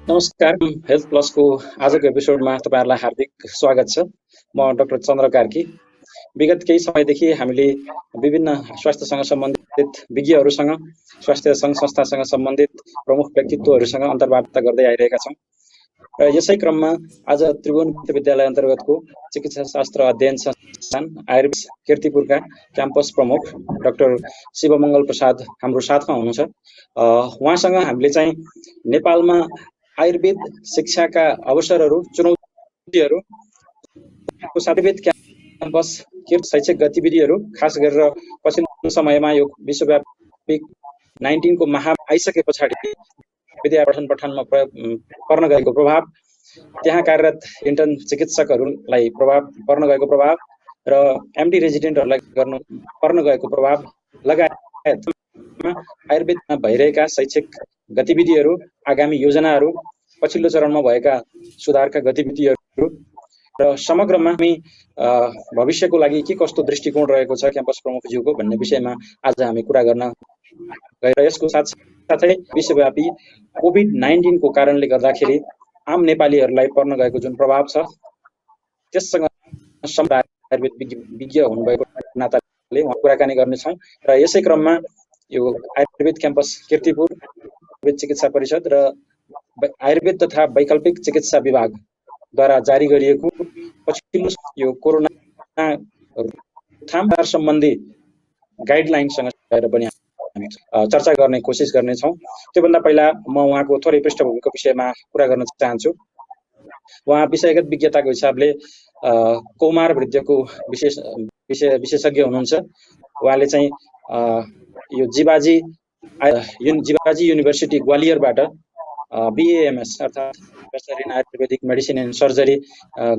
नमस्कार, हेल्थ प्लसको आजको एपिसोडमा तपाईँहरूलाई हार्दिक स्वागत छ। म डाक्टर चन्द्र कार्की। विगत केही समयदेखि हामीले विभिन्न स्वास्थ्यसँग सम्बन्धित विज्ञहरूसँग, स्वास्थ्य सङ्घ संस्थासँग सम्बन्धित प्रमुख व्यक्तित्वहरूसँग अन्तर्वार्ता गर्दै आइरहेका छौँ र यसै क्रममा आज त्रिभुवन विश्वविद्यालय अन्तर्गतको चिकित्सा शास्त्र अध्ययन संस्थान आयुर्वेद कीर्तिपुरका क्याम्पस प्रमुख डाक्टर शिवमङ्गल प्रसाद हाम्रो साथमा हुनुहुन्छ। उहाँसँग हामीले चाहिँ नेपालमा आयुर्वेद शिक्षाका अवसरहरू, चुनौतीहरू, आयुर्वेद क्याम्पस शैक्षिक गतिविधिहरू, खास गरेर पछिल्लो समयमा यो विश्वव्यापी 19 को महामारी आइसके पछाडि विद्या पठन पाठनमा पर्न गएको प्रभाव, त्यहाँ कार्यरत इन्टर्न चिकित्सकहरूलाई पर्न गएको प्रभाव र एमडी रेजिडेन्टहरूलाई पर्न गएको प्रभाव लगायत आयुर्वेदमा भइरहेका शैक्षिक गतिविधिहरू, आगामी योजनाहरू, पछिल्लो चरणमा भएका सुधारका गतिविधिहरू र समग्रमा हामी भविष्यको लागि के कस्तो दृष्टिकोण रहेको छ क्याम्पस प्रमुखज्यूको भन्ने विषयमा आज हामी कुरा गर्न गएर यसको साथसाथै विश्वव्यापी कोभिड-19 को कारणले गर्दाखेरि आम नेपालीहरूलाई पर्न गएको जुन प्रभाव छ त्यससँग आयुर्वेद विज्ञ हुनुभएको नाताले उहाँ कुराकानी गर्नेछौँ र यसै क्रममा यो आयुर्वेद क्याम्पस कीर्तिपुर, आयुर्वेद चिकित्सा परिषद र आयुर्वेद तथा वैकल्पिक चिकित्सा विभागद्वारा जारी गरिएको पछिल्लो यो कोरोना रोकथाम सम्बन्धी गाइडलाइनसँग पनि हामी चर्चा गर्ने कोसिस गर्नेछौँ। त्योभन्दा पहिला म उहाँको थोरै पृष्ठभूमिको विषयमा कुरा गर्न चाहन्छु। उहाँ विषयगत विज्ञताको हिसाबले कौमार वृद्धको विशेषज्ञ हुनुहुन्छ। उहाँले चाहिँ यो जीवाजी युनिभर्सिटी ग्वालियरबाट BAMS अर्थात् bachelor in Ayurvedic medicine and surgery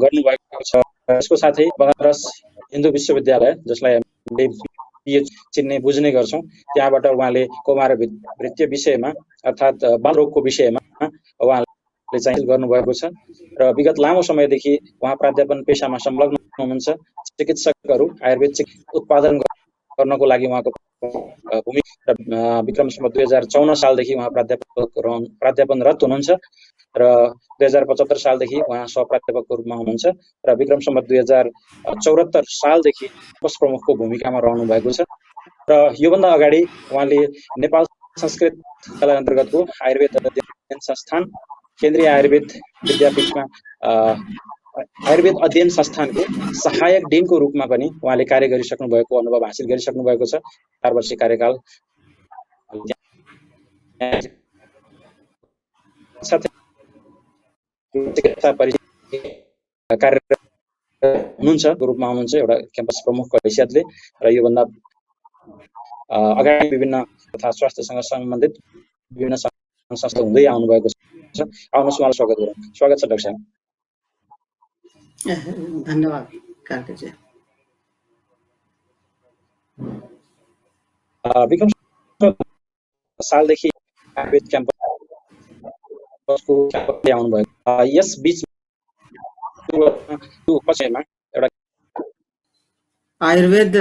गर्नुभएको छ। यसको साथै बनारस हिन्दू विश्वविद्यालय, जसलाई हामीले चिन्ने बुझ्ने गर्छौँ, त्यहाँबाट उहाँले कौमार वृत्तीय विषयमा अर्थात् बालरोगको विषयमा उहाँले चाहिँ गर्नुभएको छ र विगत लामो समयदेखि उहाँ प्राध्यापन पेशामा संलग्न हुनुहुन्छ। चिकित्सकहरू आयुर्वेद उत्पादन गर्नको लागि उहाँको भूमि र विक्रम सम्वत 2054 सालदेखि उहाँ प्राध्यापनरत हुनुहुन्छ र 2075 सालदेखि उहाँ सहप्राध्यापकको रूपमा हुनुहुन्छ र विक्रम सम्वत 2074 सालदेखि क्याम्पस प्रमुखको भूमिकामा रहनु भएको छ र योभन्दा अगाडि उहाँले नेपाल संस्कृत विद्यालय अन्तर्गतको आयुर्वेद अध्ययन संस्थान, केन्द्रीय आयुर्वेद विद्यापीठमा आयुर्वेद अध्ययन संस्थानको सहायक डिनको रूपमा पनि उहाँले कार्य गरिसक्नु भएको, अनुभव हासिल गरिसक्नु भएको छ। 4 वर्षीय कार्यकाल चिकित्सा परिषद कार्यरत हुनुहुन्छ रूपमा हुनुहुन्छ एउटा क्याम्पस प्रमुखको हैसियतले र योभन्दा अगाडि विभिन्न तथा स्वास्थ्यसँग सम्बन्धित विभिन्न संस्था हुँदै आउनु भएको छ। आउनुहोस्, उहाँलाई स्वागत गरौँ। स्वागत छ डाक्टर साहब। धन्यवाद कार्कीजी। विक्रम सालदेखि आयुर्वेद क्याम्पसको आउनु भएको, यस बीच एउटा आयुर्वेद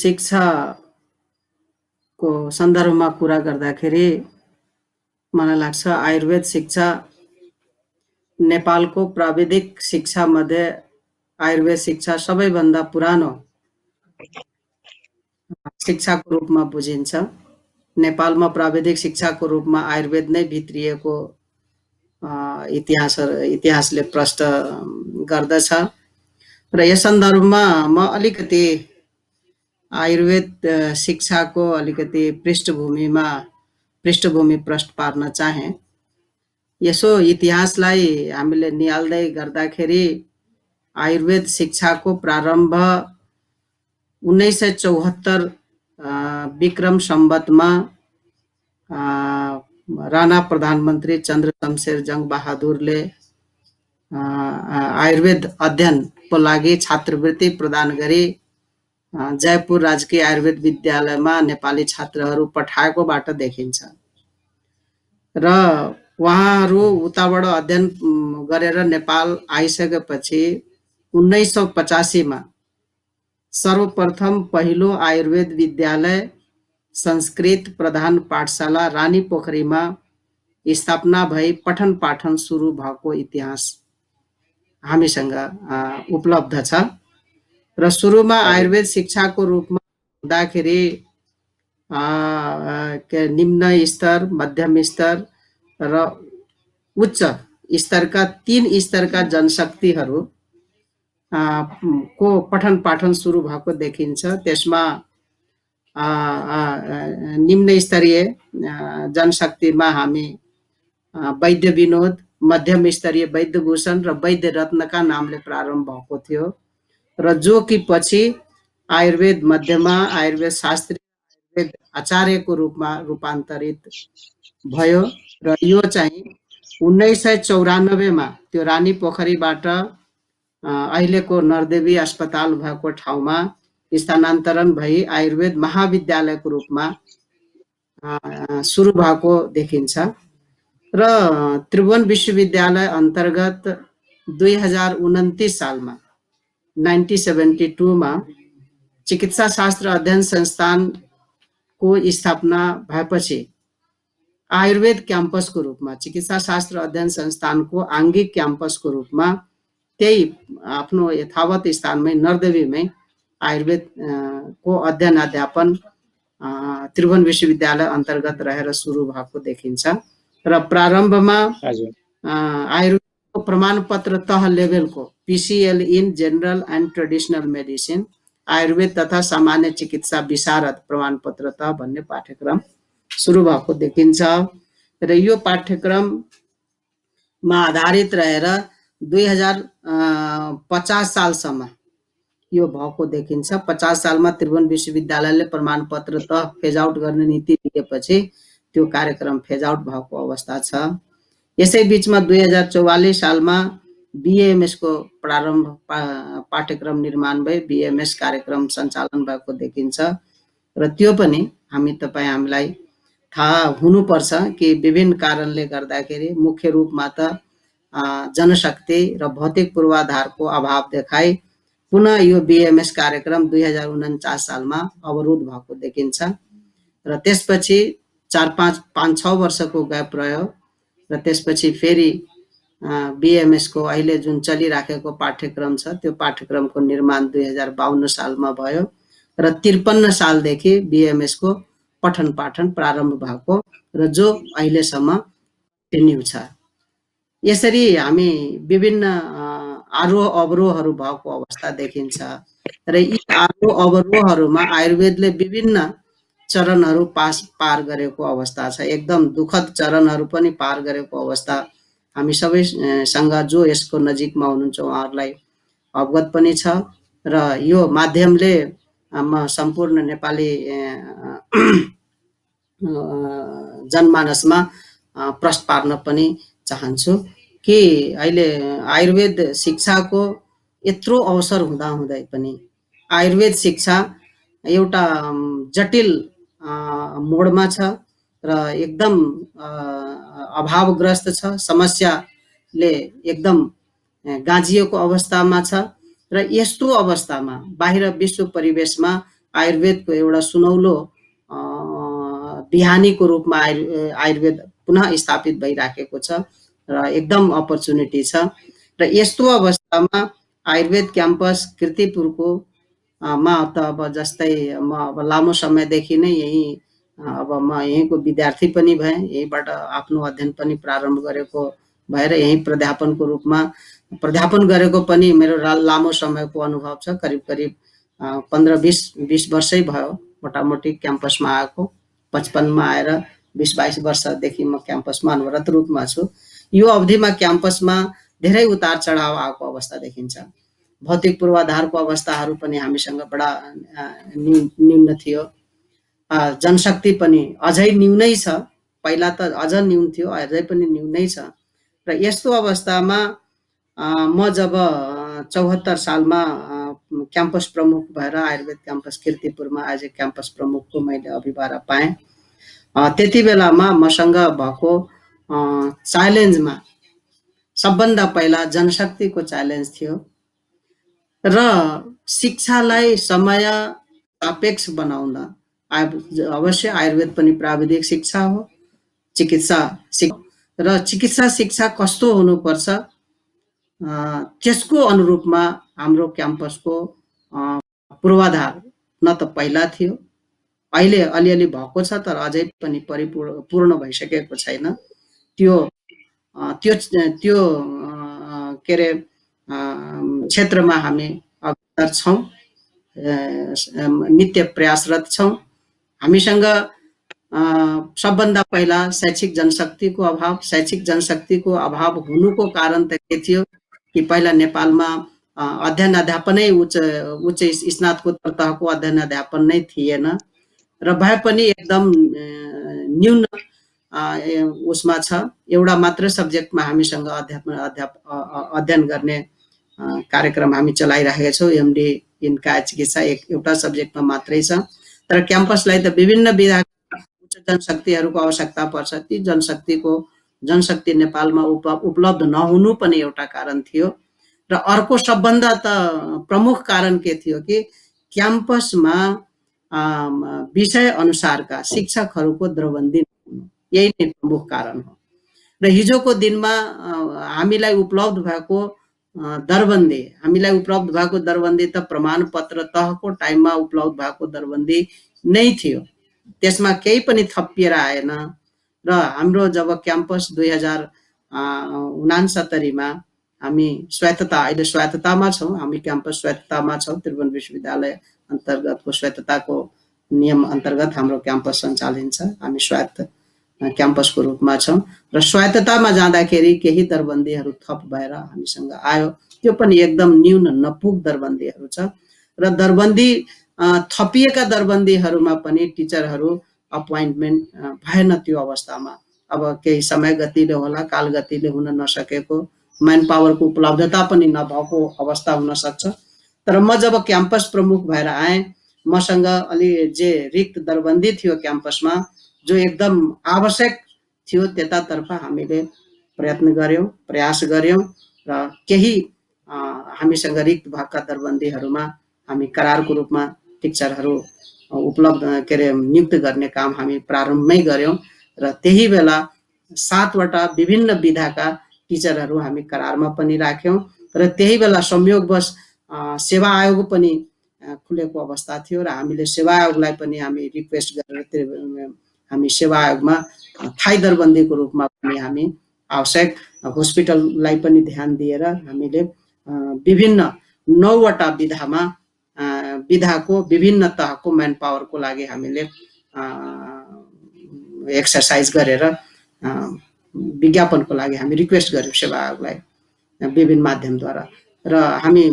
शिक्षाको सन्दर्भमा कुरा गर्दाखेरि मलाई लाग्छ आयुर्वेद शिक्षा नेपालको प्राविधिक शिक्षा मध्ये आयुर्वेद शिक्षा सबैभन्दा पुरानो शिक्षाको रूपमा बुझिन्छ। नेपालमा प्राविधिक शिक्षाको रूपमा आयुर्वेद नै भित्रिएको इतिहासले प्रष्ट गर्दछ र यस सन्दर्भमा म अलिकति आयुर्वेद शिक्षाको अलिकति पृष्ठभूमि प्रष्ट पार्न चाहे। यसो इतिहासलाई हामीले निहाल्दै गर्दाखेरि आयुर्वेद शिक्षाको प्रारम्भ 1974 विक्रम सम्वतमा राणा प्रधानमन्त्री चन्द्र शमशेर जंग बहादुरले आयुर्वेद अध्ययनको लागि छात्रवृत्ति प्रदान गरी जयपुर राजकीय आयुर्वेद विद्यालयमा नेपाली छात्रहरू पठाएकोबाट देखिन्छ र उहाँहरू उताबाट अध्ययन गरेर नेपाल आइसकेपछि 1985 मा सर्वप्रथम पहिलो आयुर्वेद विद्यालय संस्कृत प्रधान पाठशाला रानी पोखरीमा स्थापना भई पठन पाठन सुरु भएको इतिहास हामीसँग उपलब्ध छ र सुरुमा आयुर्वेद शिक्षाको रूपमा हुँदाखेरि निम्न स्तर, मध्यम स्तर र उच्च स्तरका 3 स्तरका जनशक्तिहरू को पठन पाठन सुरु भएको देखिन्छ। त्यसमा निम्न स्तरीय जनशक्तिमा हामी वैद्य विनोद, मध्यम स्तरीय वैद्य भूषण र वैद्य रत्नका नामले प्रारम्भ भएको थियो र जो कि पछि आयुर्वेद मध्यमा आयुर्वेद शास्त्री आयुर्वेद आचार्यको रूपमा रूपान्तरित भयो र यो चाहिँ 1994 मा त्यो रानी पोखरीबाट अहिलेको नरदेवी अस्पताल भएको ठाउँमा स्थानान्तरण भई आयुर्वेद महाविद्यालयको रूपमा सुरु भएको देखिन्छ र त्रिभुवन विश्वविद्यालय अन्तर्गत 2029 सालमा 1972 मा चिकित्सा शास्त्र अध्ययन संस्थानको स्थापना भएपछि आयुर्वेद क्याम्पसको रूपमा चिकित्सा शास्त्र अध्ययन संस्थानको आङ्गिक क्याम्पसको रूपमा त्यही आफ्नो यथावत स्थानमै नरदेवीमै आयुर्वेद को अध्ययन अध्यापन त्रिभुवन विश्वविद्यालय अन्तर्गत रहेर सुरु भएको देखिन्छ र प्रारम्भमा आयुर्वेदको प्रमाणपत्र तह लेभलको PCL in general and traditional medicine Ayurveda तथा सामान्य चिकित्सा विशारद प्रमाणपत्र तह भन्ने पाठ्यक्रम सुरु भएको देखिन्छ र यो पाठ्यक्रममा आधारित रहेर 2050 सालसम्म यो भएको देखिन्छ। 50 सालमा त्रिभुवन विश्वविद्यालयले प्रमाणपत्र तह फेज आउट गर्ने नीति लिएपछि त्यो कार्यक्रम फेज आउट भएको अवस्था छ। यसै बीचमा 2044 सालमा BAMS को प्रारम्भ पाठ्यक्रम निर्माण भई BAMS कार्यक्रम सञ्चालन भएको देखिन्छ र त्यो पनि हामीलाई थाहा हुनुपर्छ कि विभिन्न कारणले गर्दाखेरि मुख्य रूपमा त जनशक्ति र भौतिक पूर्वाधारको अभाव देखाई पुनः यो BAMS कार्यक्रम 2049 सालमा अवरुद्ध भएको देखिन्छ र त्यसपछि 5-6 वर्षको ग्याप रह्यो र त्यसपछि फेरि BAMS को अहिले जुन चलिराखेको पाठ्यक्रम छ त्यो पाठ्यक्रमको निर्माण 2052 सालमा भयो र 53 सालदेखि BAMS को पठन पाठन प्रारम्भ भएको र जो अहिलेसम्म कन्टिन्यू छ। यसरी हामी विभिन्न आरोह अवरोहहरू भएको अवस्था देखिन्छ र यी आरोह अवरोहहरूमा आयुर्वेदले विभिन्न चरणहरू पार गरेको अवस्था छ। एकदम दुखद चरणहरू पनि पार गरेको अवस्था हामी सबैसँग जो यसको नजिकमा हुनुहुन्छ उहाँहरूलाई अवगत पनि छ र यो माध्यमले म सम्पूर्ण नेपाली जनमानसमा प्रश्न पार्न पनि चाहन्छु कि अहिले आयुर्वेद शिक्षाको यत्रो अवसर हुँदाहुँदै पनि आयुर्वेद शिक्षा एउटा जटिल मोडमा छ र एकदम अभावग्रस्त छ, समस्याले एकदम गाँजिएको अवस्थामा छ र यस्तो अवस्थामा बाहिर विश्व परिवेशमा आयुर्वेदको एउटा सुनौलो बिहानीको रूपमा आयुर्वेद पुनः स्थापित भइराखेको छ र एकदम अपर्च्युनिटी छ र यस्तो अवस्थामा आयुर्वेद क्याम्पस कीर्तिपुरको मा त अब जस्तै म अब लामो समयदेखि नै यही अब म यहीँको विद्यार्थी पनि भएँ, यहीँबाट आफ्नो अध्ययन पनि प्रारम्भ गरेको भएर यही प्राध्यापनको रूपमा प्राध्यापन गरेको पनि मेरो लामो समयको अनुभव छ। करिब 15-20 वर्षै भयो मोटामोटी क्याम्पसमा आएको। 55 मा आएर 20-22 वर्षदेखि म क्याम्पसमा अनवरत रूपमा छु। यो अवधिमा क्याम्पसमा धेरै उतार चढाव आएको अवस्था देखिन्छ। भौतिक पूर्वाधारको अवस्थाहरू पनि हामीसँग बडा न्यून थियो। जनशक्ति पनि अझै न्यूनै छ, पहिला त अझ न्यून थियो, अझै पनि न्यूनै छ र यस्तो अवस्थामा म जब 74 सालमा क्याम्पस प्रमुख भएर आयुर्वेद क्याम्पस कीर्तिपुरमा एज ए क्याम्पस प्रमुखको मैले अभिभार पाएँ। त्यति बेलामा मसँग भएको च्यालेन्जमा सबभन्दा पहिला जनशक्तिको च्यालेन्ज थियो र शिक्षालाई समय सापेक्ष बनाउन अवश्य आयुर्वेद पनि प्राविधिक शिक्षा हो, चिकित्सा र चिकित्सा शिक्षा कस्तो हुनुपर्छ त्यसको अनुरूपमा हाम्रो क्याम्पसको पूर्वाधार न त पहिला थियो, अहिले अलिअलि भएको छ तर अझै पनि पूर्ण भइसकेको छैन। त्यो त्यो त्यो के अरे क्षेत्रमा हामी अग्रसर छौँ, नित्य प्रयासरत छौँ। हामीसँग सबभन्दा पहिला शैक्षिक जनशक्तिको अभाव हुनुको कारण त के थियो कि पहिला नेपालमा अध्ययन अध्यापनै उच्च स्नातकोत्तर तहको अध्ययन अध्यापन नै थिएन र भए पनि एकदम न्यून उसमा छ। एउटा मात्रै सब्जेक्टमा हामीसँग अध्ययन गर्ने कार्यक्रम हामी चलाइरहेका छौँ। एमडी इन काया चिकित्सा एउटा सब्जेक्टमा मात्रै छ। तर क्याम्पसलाई त विभिन्न विधा उच्च जनशक्तिहरूको आवश्यकता पर्छ। ती जनशक्ति नेपालमा उपलब्ध नहुनु पनि एउटा कारण थियो। र अर्को सबभन्दा त प्रमुख कारण के थियो कि क्याम्पसमा विषय अनुसारका शिक्षकहरूको द्रबन्दी नहुनु, यही नै प्रमुख कारण हो। र हिजोको दिनमा हामीलाई उपलब्ध भएको दरबन्दी त प्रमाणपत्र तहको टाइममा उपलब्ध भएको दरबन्दी नै थियो, त्यसमा केही पनि थपिएर आएन। र हाम्रो जब क्याम्पस 2069 मा हामी अहिले स्वायत्ततामा छौँ, हामी क्याम्पस स्वायत्ततामा छौँ। त्रिभुवन विश्वविद्यालय अन्तर्गतको स्वायत्तताको नियम अन्तर्गत हाम्रो क्याम्पस सञ्चालन छ। हामी स्वायत्त क्याम्पसको रूपमा छौँ र स्वायत्ततामा जाँदाखेरि केही दरबन्दीहरू थप भएर हामीसँग आयो। त्यो पनि एकदम न्यून नपुग दरबन्दीहरू छ र दरबन्दी थपिएका दरबन्दीहरूमा पनि टिचरहरू अपोइन्टमेन्ट भएन। त्यो अवस्थामा अब केही समय गतिले होला, काल गतिले हुन नसकेको, म्यान पावरको उपलब्धता पनि नभएको अवस्था हुन सक्छ। तर म जब क्याम्पस प्रमुख भएर आएँ, मसँग अलि जे रिक्त दरबन्दी थियो क्याम्पसमा, जो एकदम आवश्यक थियो, त्यतातर्फ हामीले प्रयास गर्यौँ र केही हामीसँग रिक्त भएका दरबन्दीहरूमा हामी करारको रूपमा टिचरहरू उपलब्ध नियुक्त गर्ने काम हामी प्रारम्भमै गर्यौँ र त्यही बेला 7 वटा विभिन्न विधाका टिचरहरू हामी करारमा पनि राख्यौँ र त्यही बेला संयोगवश सेवा आयोग पनि खुलेको अवस्था थियो र हामीले सेवा आयोगलाई पनि हामी रिक्वेस्ट गरेर हामी सेवा आयोगमा थाई दरबन्दीको रूपमा पनि हामी आवश्यक हस्पिटललाई पनि ध्यान दिएर हामीले विभिन्न 9 वटा विधाको विभिन्न तहको म्यान पावरको लागि हामीले एक्सरसाइज गरेर विज्ञापनको लागि हामी रिक्वेस्ट गर्यौँ सेवा आयोगलाई विभिन्न माध्यमद्वारा र हामी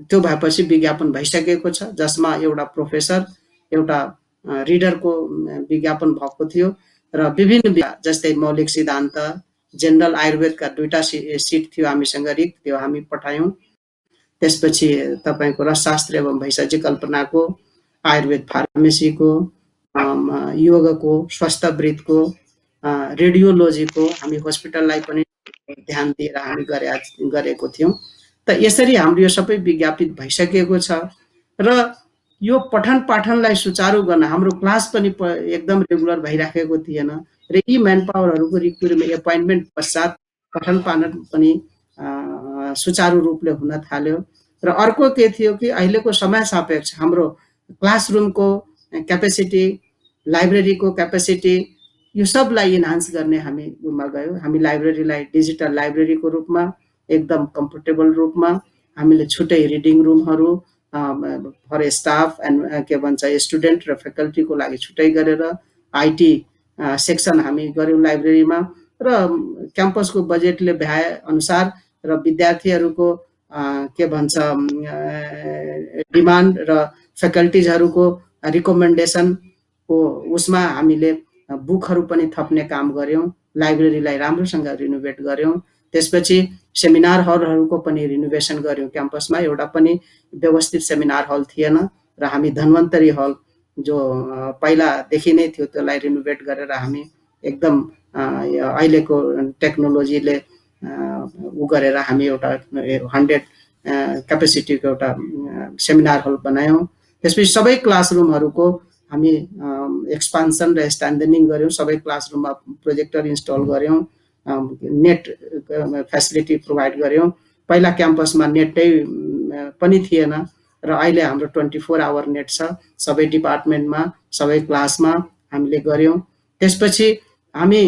त्यो भएपछि विज्ञापन भइसकेको छ, जसमा एउटा प्रोफेसर एउटा रिडरको विज्ञापन भएको थियो र विभिन्न जस्तै मौलिक सिद्धान्त, जेनरल आयुर्वेदका 2टा सिट थियो हामीसँग रिक्त, त्यो हामी पठायौँ। त्यसपछि तपाईको रसशास्त्र एवं भैषज्य कल्पनाको, आयुर्वेद फार्मेसीको, योगको, स्वास्थ्यवृत्तको, रेडियोलोजीको हामी हस्पिटललाई पनि ध्यान दिएर हामी गरेको थियौँ। त यसरी हाम्रो यो सबै विज्ञापित भइसकेको छ र यो पठन पाठनलाई सुचारू गर्न हाम्रो क्लास पनि एकदम रेगुलर भइराखेको थिएन र यी म्यान पावरहरूको रिक्रुटमेन्ट एपोइन्टमेन्ट पश्चात पठन पाठन पनि सुचारू रूपले हुन थाल्यो। र अर्को के थियो कि अहिलेको समय सापेक्ष हाम्रो क्लासरुमको क्यापेसिटी, लाइब्रेरीको क्यापेसिटी, यो सबलाई इन्हान्स गर्ने हामी गयौँ। हामी लाइब्रेरीलाई डिजिटल लाइब्रेरीको रूपमा एकदम कम्फर्टेबल रूपमा हामीले छुट्टै रिडिङ रुमहरू फर स्टाफ एन्ड के भन्छ स्टुडेन्ट र फ्याकल्टीको लागि छुट्टै गरेर आइटी सेक्सन हामी गऱ्यौँ लाइब्रेरीमा र क्याम्पसको बजेटले भ्याए अनुसार र विद्यार्थीहरूको के भन्छ डिमान्ड र फ्याकल्टिजहरूको रिकमेन्डेसनको उसमा हामीले बुकहरू पनि थप्ने काम गर्यौँ, लाइब्रेरीलाई राम्रोसँग रिनोभेट गर्यौँ। त्यसपछि सेमिनार हलहरूको पनि रिनोभेसन गर्यौँ। क्याम्पसमा एउटा पनि व्यवस्थित सेमिनार हल थिएन र हामी धन्वन्तरी हल जो पहिलादेखि नै थियो त्यसलाई रिनोभेट गरेर हामी एकदम अहिलेको टेक्नोलोजीले गरेर हामी एउटा 100 क्यापेसिटीको एउटा सेमिनार हल बनायौँ। त्यसपछि सबै क्लासरुमहरूको हामी एक्सपान्सन र स्ट्यान्डर्डिङ गर्यौँ। सबै क्लासरुममा प्रोजेक्टर इन्स्टल गर्यौँ नेट फेसिलिटी प्रोभाइड गर्यौँ। पहिला क्याम्पसमा नेटै पनि थिएन र अहिले हाम्रो 24 आवर नेट छ, सबै डिपार्टमेन्टमा सबै क्लासमा हामीले गर्यौँ। त्यसपछि हामी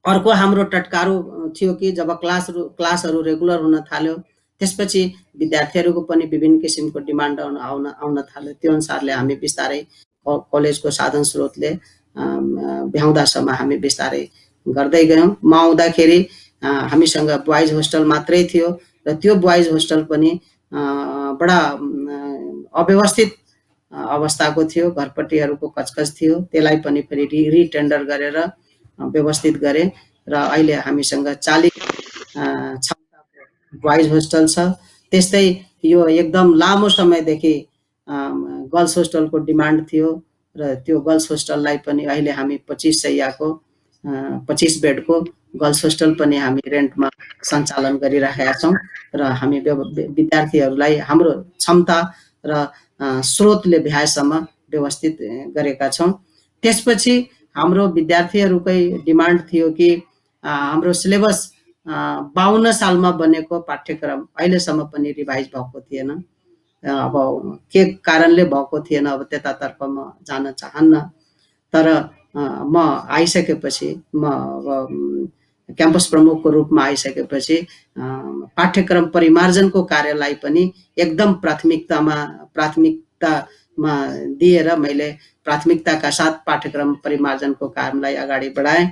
अर्को हाम्रो टटकारो थियो कि जब क्लासहरू रेगुलर हुन थाल्यो त्यसपछि विद्यार्थीहरूको पनि विभिन्न किसिमको डिमान्ड आउन थाल्यो। त्यो अनुसारले हामी बिस्तारै कलेजको साधन स्रोतले भ्याउँदासम्म हामी बिस्तारै गर्दै गयौँ। म आउँदाखेरि हामीसँग बोइज होस्टल मात्रै थियो र त्यो बोइज होस्टल पनि बडा अव्यवस्थित अवस्थाको थियो, घरपट्टिहरूको कचकच थियो। त्यसलाई पनि फेरि रिटेन्डर गरेर व्यवस्थित गरे र अहिले हामीसँग 40 क्षमताको बोइज होस्टल छ। त्यस्तै यो एकदम लामो समयदेखि गर्ल्स होस्टलको डिमान्ड थियो र त्यो गर्ल्स होस्टललाई पनि अहिले हामी 25 शैय्याको 25 बेडको गर्ल्स होस्टल पनि हामी रेन्टमा सञ्चालन गरिरहेका छौँ र हामी विद्यार्थीहरूलाई हाम्रो क्षमता र स्रोतले भ्याएसम्म व्यवस्थित गरेका छौँ। त्यसपछि हाम्रो विद्यार्थीहरूकै डिमान्ड थियो कि हाम्रो सिलेबस 52 सालमा बनेको पाठ्यक्रम अहिलेसम्म पनि रिभाइज भएको थिएन। अब के कारणले भएको थिएन अब त्यतातर्फ म जान चाहन्न, तर म आइसकेपछि म क्याम्पस प्रमुखको रूपमा आइसकेपछि पाठ्यक्रम परिमार्जनको कार्यलाई पनि एकदम प्राथमिकतामा दिएर मैले प्राथमिकताका साथ पाठ्यक्रम परिमार्जनको कामलाई अगाडि बढाएँ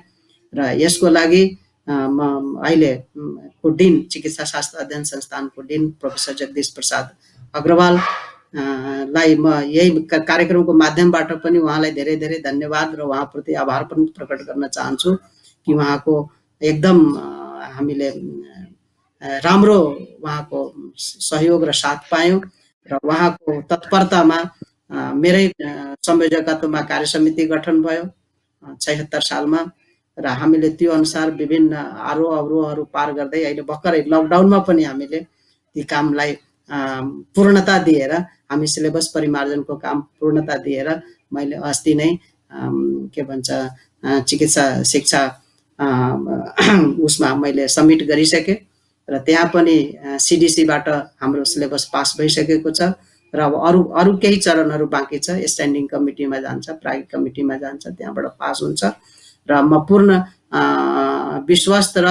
र यसको लागि म अहिलेको डिन चिकित्सा शास्त्र अध्ययन संस्थानको डिन प्रोफेसर जगदीश प्रसाद अग्रवाल लाई म यही कार्यक्रमको माध्यमबाट पनि उहाँलाई धेरै धेरै धन्यवाद र उहाँप्रति आभार पनि प्रकट गर्न चाहन्छु कि उहाँको एकदम हामीले राम्रो उहाँको सहयोग र साथ पायौँ र उहाँको तत्परतामा मेरै संयोजकत्वमा कार्य समिति गठन भयो 76 सालमा र हामीले त्यो अनुसार विभिन्न आरोह अवरोहहरू पार गर्दै अहिले भर्खरै लकडाउनमा पनि हामीले ती कामलाई पूर्णता दिएर हामी सिलेबस परिमार्जनको काम पूर्णता दिएर मैले अस्ति नै के भन्छ चिकित्सा शिक्षा उसमा मैले सब्मिट गरिसकेँ र त्यहाँ पनि सिडिसीबाट हाम्रो सिलेबस पास भइसकेको छ र अब अरू केही चरणहरू बाँकी छ। स्ट्यान्डिङ कमिटीमा जान्छ, प्राइभेट कमिटीमा जान्छ, त्यहाँबाट पास हुन्छ र म पूर्ण विश्वस्त र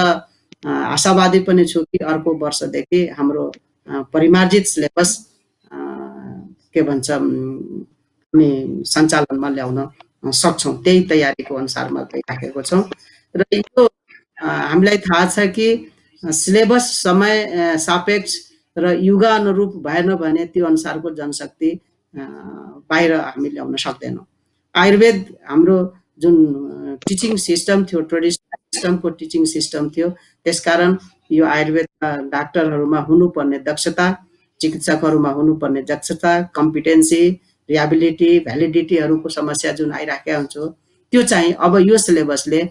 आशावादी पनि छु कि अर्को वर्षदेखि हाम्रो परिमार्जित सिलेबस के भन्छ हामी सञ्चालनमा ल्याउन सक्छौँ। त्यही तयारीको अनुसारमा गइराखेको छौँ र यो हामीलाई थाहा छ कि सिलेबस समय सापेक्ष र युगानुरूप भएन भने त्यो अनुसारको जनशक्ति बाहिर हामी ल्याउन सक्दैनौँ। आयुर्वेद हाम्रो जुन टिचिङ सिस्टम थियो, ट्रेडिसनल सिस्टमको टिचिङ सिस्टम थियो, त्यसकारण यो आयुर्वेदका डाक्टरहरूमा हुनुपर्ने दक्षता, चिकित्सकहरूमा हुनुपर्ने दक्षता, कम्पिटेन्सी, रियाबिलिटी, भ्यालिडिटीहरूको समस्या जुन आइराखेको हुन्छ त्यो चाहिँ अब यो सिलेबसले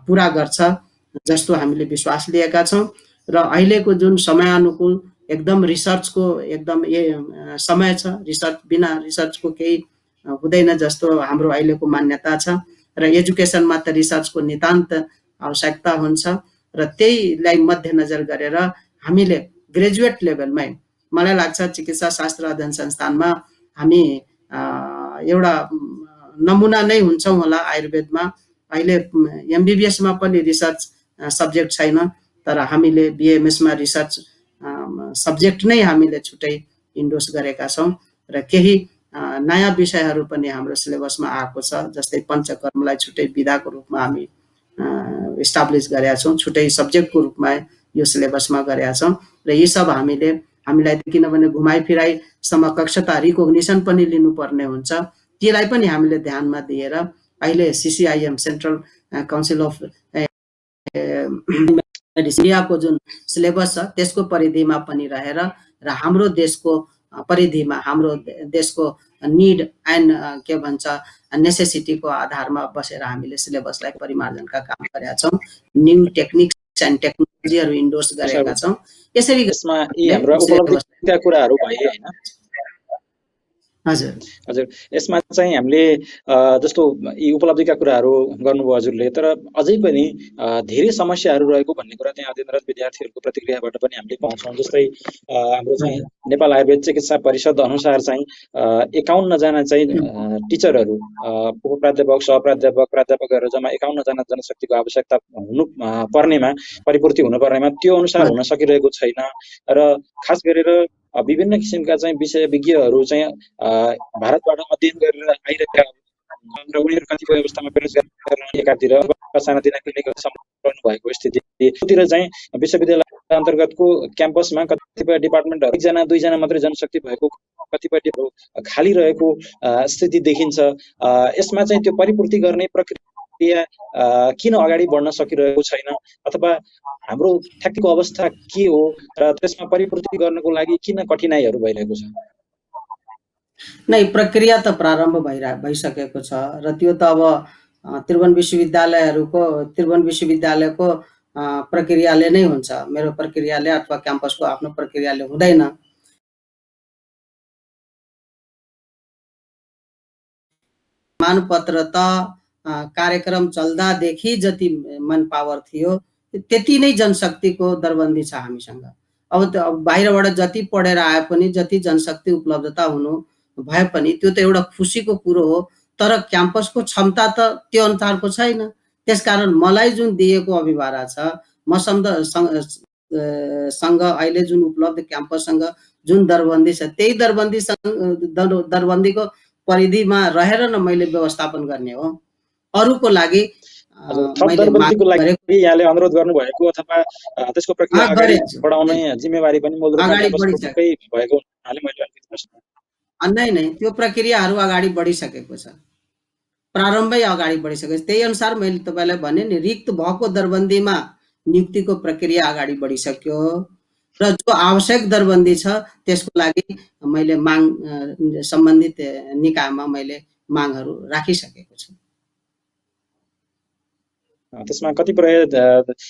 पुरा गर्छ जस्तो हामीले विश्वास लिएका छौँ र अहिलेको जुन समयानुकूल एकदम रिसर्चको एकदम समय छ, रिसर्च बिना रिसर्चको केही हुँदैन जस्तो हाम्रो अहिलेको मान्यता छ र एजुकेसनमा त रिसर्चको नितान्त आवश्यकता हुन्छ र त्यहीलाई मध्यनजर गरेर हामीले ग्रेजुएट लेभलमै मलाई लाग्छ चिकित्सा शास्त्र अध्ययन संस्थानमा हामी एउटा नमुना नै हुन्छौँ होला आयुर्वेदमा। अहिले एमबिबिएसमा पनि रिसर्च सब्जेक्ट छैन, तर हामीले बिएमएसमा रिसर्च सब्जेक्ट नै हामीले छुट्टै इन्डोर्स गरेका छौँ र केही नयाँ विषयहरू पनि हाम्रो सिलेबसमा आएको छ, जस्तै पञ्चकर्मलाई छुट्टै विधाको रूपमा हामी इस्टाब्लिस गरेका छौँ, छुट्टै सब्जेक्टको रूपमा यो सिलेबसमा गरेका छौँ र यी सब हामीलाई किनभने घुमाइफिराइ समकक्षता रिकोग्निसन पनि लिनुपर्ने हुन्छ, त्यसलाई पनि हामीले ध्यानमा दिएर अहिले सिसिआइएम सेन्ट्रल काउन्सिल अफ मेडिसिनको जुन सिलेबस छ त्यसको परिधिमा पनि रहेर र हाम्रो देशको परिधिमा हाम्रो देशको निड एन्ड के भन्छ नेसेसिटीको आधारमा बसेर हामीले सिलेबसलाई परिमार्जनका काम गरेका छौँ। न्यू टेक्निक्स एन्ड टेक्नोलोजीहरू इन्डोर्स गरेका छौँ। यसरी यसमा यी हाम्रो उपलब्धिका कुराहरू भए हैन। हजुर हजुर, यसमा चाहिँ हामीले जस्तो यी उपलब्धिका कुराहरू गर्नुभयो हजुरले, तर अझै पनि धेरै समस्याहरू रहेको भन्ने कुरा त्यहाँ अध्ययनरत विद्यार्थीहरूको प्रतिक्रियाबाट पनि हामीले पाउँछौँ। जस्तै हाम्रो चाहिँ नेपाल आयुर्वेद चिकित्सा परिषद अनुसार चाहिँ 51 जना चाहिँ टिचरहरू, उपप्राध्यापक, सहप्राध्यापक, प्राध्यापकहरू जम्मा 51 जना जनशक्तिको आवश्यकता हुनु पर्नेमा, परिपूर्ति हुनुपर्नेमा त्यो अनुसार हुन सकिरहेको छैन। र खास गरेर विभिन्न किसिमका चाहिँ विषयविज्ञहरू चाहिँ भारतबाट अध्ययन गरेर आइरहेका र उनीहरू कतिपय अवस्थामा बेरोजगार एकातिर सानातिना क्लिनिकल सम्पन्न भएको स्थितितिर चाहिँ विश्वविद्यालय अन्तर्गतको क्याम्पसमा कतिपय डिपार्टमेन्टहरू 1 जना 2 जना मात्रै जनशक्ति भएको, कतिपय खाली रहेको स्थिति देखिन्छ। यसमा चाहिँ त्यो परिपूर्ति गर्ने प्रक्रिया किन अगाडि बढ्न सकिरहेको छैन, अथवा हाम्रो ठ्याक्कैको अवस्था के हो र त्यसमा परिपूर्ति गर्नको लागि किन कठिनाइहरू भइरहेको छ? नै प्रक्रिया त प्रारम्भ भइसकेको छ र त्यो त अब त्रिभुवन विश्वविद्यालयको प्रक्रियाले नै हुन्छ। मेरो प्रक्रियाले अथवा क्याम्पसको आफ्नो प्रक्रियाले हुँदैन। प्रमाणपत्र त कार्यक्रम चल्दादेखि जति मन पावर थियो त्यति नै जनशक्तिको दरबन्दी छ हामीसँग। अब बाहिरबाट जति पढेर आए पनि, जति जनशक्ति उपलब्धता हुनु भए पनि त्यो त एउटा खुसीको कुरो हो, तर क्याम्पसको क्षमता त त्यो अनुसारको छैन। त्यसकारण मलाई जुन दिएको अभिभारा छ, सँग अहिले जुन उपलब्ध क्याम्पससँग जुन दरबन्दी छ, त्यही दरबन्दीको परिधिमा रहेर न मैले व्यवस्थापन गर्ने हो। अरूको लागि मैले दरबन्दीको लागि यहाँले अनुरोध गर्नुभएको अथवा त्यसको प्रक्रिया अगाडि बढाउने जिम्मेवारी पनि मूल रूपमा क्याम्पसकै भएको हुनाले मैले अलिकति प्रश्न नै त्यो प्रक्रियाहरू अगाडि बढिसकेको छ, प्रारम्भै अगाडि बढिसकेको छ। त्यही अनुसार मैले तपाईँलाई भने नि, रिक्त भएको दरबन्दीमा नियुक्तिको प्रक्रिया अगाडि बढिसक्यो र जो आवश्यक दरबन्दी छ त्यसको लागि मैले सम्बन्धित निकायमा मैले मागहरू राखिसकेको छु। त्यसमा कतिपय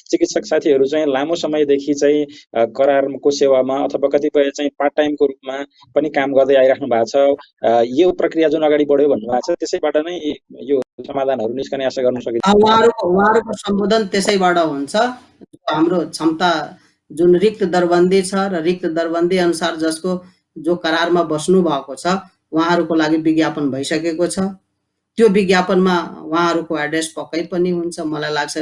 चिकित्सक साथीहरू चाहिँ लामो समयदेखि चाहिँ करारको सेवामा अथवा कतिपय चाहिँ पार्ट टाइमको रूपमा पनि काम गर्दै आइराख्नु भएको छ। यो प्रक्रिया जुन अगाडि बढ्यो भन्नुभएको छ, त्यसैबाट नै यो समाधानहरू निस्कने आशा गर्न सकिन्छ। उहाँहरूको सम्बोधन त्यसैबाट हुन्छ। हाम्रो क्षमता जुन रिक्त दरबन्दी छ र रिक्त दरबन्दी अनुसार जसको जो करारमा बस्नु भएको छ उहाँहरूको लागि विज्ञापन भइसकेको छ। त्यो विज्ञापनमा उहाँहरूको एड्रेस पक्कै पनि हुन्छ। मलाई लाग्छ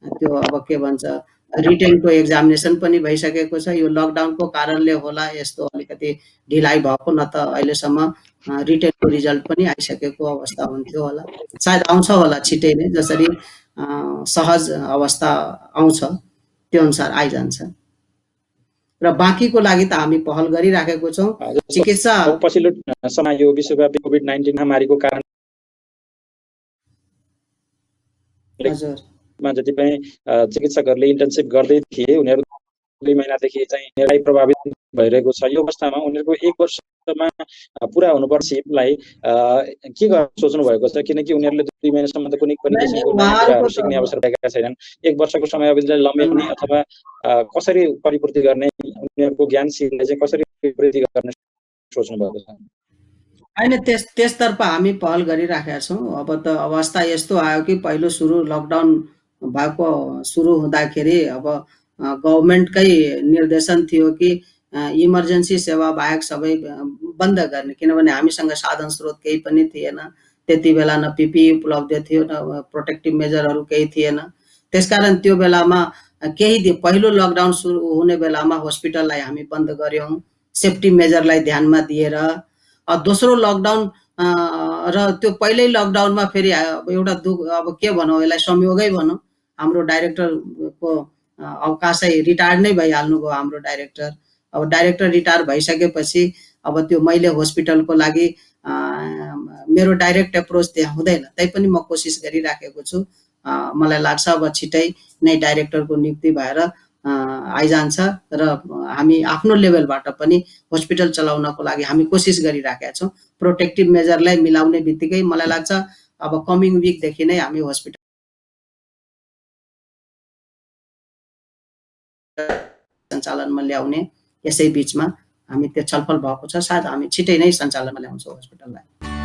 त्यो अब के भन्छ, रिटेनको एक्जामिनेसन पनि भइसकेको छ। यो लकडाउनको कारणले होला यस्तो अलिकति ढिलाइ भएको, न त अहिलेसम्म रिटेनको रिजल्ट पनि आइसकेको अवस्था हुन्थ्यो होला। सायद आउँछ होला छिटै नै, जसरी सहज अवस्था आउँछ त्यो अनुसार आइजान्छ। र बाँकीको लागि त हामी पहल गरिराखेको छौँ। चिकित्सा पछिल्लो समय यो विश्वव्यापी कोभिड-19 महामारीको कारण जति पनि चिकित्सकहरूले इन्टर्नसिप गर्दै थिए, उनीहरू 2 महिनादेखि चाहिँ प्रभावित भइरहेको छ। यो अवस्थामा उनीहरूको 1 वर्षमा पुरा हुनुपर्ने सिपलाई के गर्न सोच्नु भएको छ? किनकि उनीहरूले 2 महिनासम्म त कुनै पनि किसिमको नयाँ कुराहरू सिक्ने अवसर पाएका छैनन्। 1 वर्षको समयावधिलाई लम्ब्याउने अथवा कसरी परिपूर्ति गर्ने, उनीहरूको ज्ञान सिपलाई चाहिँ कसरी वृद्धि गर्ने सोच्नु भएको छ? होइन, त्यसतर्फ हामी पहल गरिराखेका छौँ। अब त अवस्था यस्तो आयो कि पहिलो सुरु लकडाउन भएको सुरु हुँदाखेरि अब गभर्मेन्टकै निर्देशन थियो कि इमर्जेन्सी सेवा बाहेक सबै बन्द गर्ने, किनभने हामीसँग साधन स्रोत केही पनि थिएन। त्यति बेला न पिपिई उपलब्ध थियो, न प्रोटेक्टिभ मेजरहरू केही थिएन। त्यसकारण त्यो बेलामा पहिलो लकडाउन सुरु हुने बेलामा हस्पिटललाई हामी बन्द गऱ्यौँ, सेफ्टी मेजरलाई ध्यानमा दिएर। दोस्रो लकडाउन र त्यो पहिल्यै लकडाउनमा फेरि एउटा अब के भनौँ, यसलाई संयोगै भनौँ, हाम्रो डाइरेक्टरको अवकाशै रिटायर्ड नै भइहाल्नु भयो हाम्रो डाइरेक्टर। अब डाइरेक्टर रिटायर भइसकेपछि अब त्यो मैले हस्पिटलको लागि मेरो डाइरेक्ट एप्रोच त्यहाँ हुँदैन। तैपनि म कोसिस गरिराखेको छु। मलाई लाग्छ अब छिटै नै डाइरेक्टरको नियुक्ति भएर आइजान्छ र हामी आफ्नो लेभलबाट पनि हस्पिटल चलाउनको लागि हामी कोसिस गरिराखेका छौँ। प्रोटेक्टिभ मेजरलाई मिलाउने बित्तिकै मलाई लाग्छ अब कमिङ विकदेखि नै हामी हस्पिटल सञ्चालनमा ल्याउने यसै बिचमा हामी त्यो छलफल भएको छ, सायद हामी छिटै नै सञ्चालनमा ल्याउँछौँ हस्पिटललाई।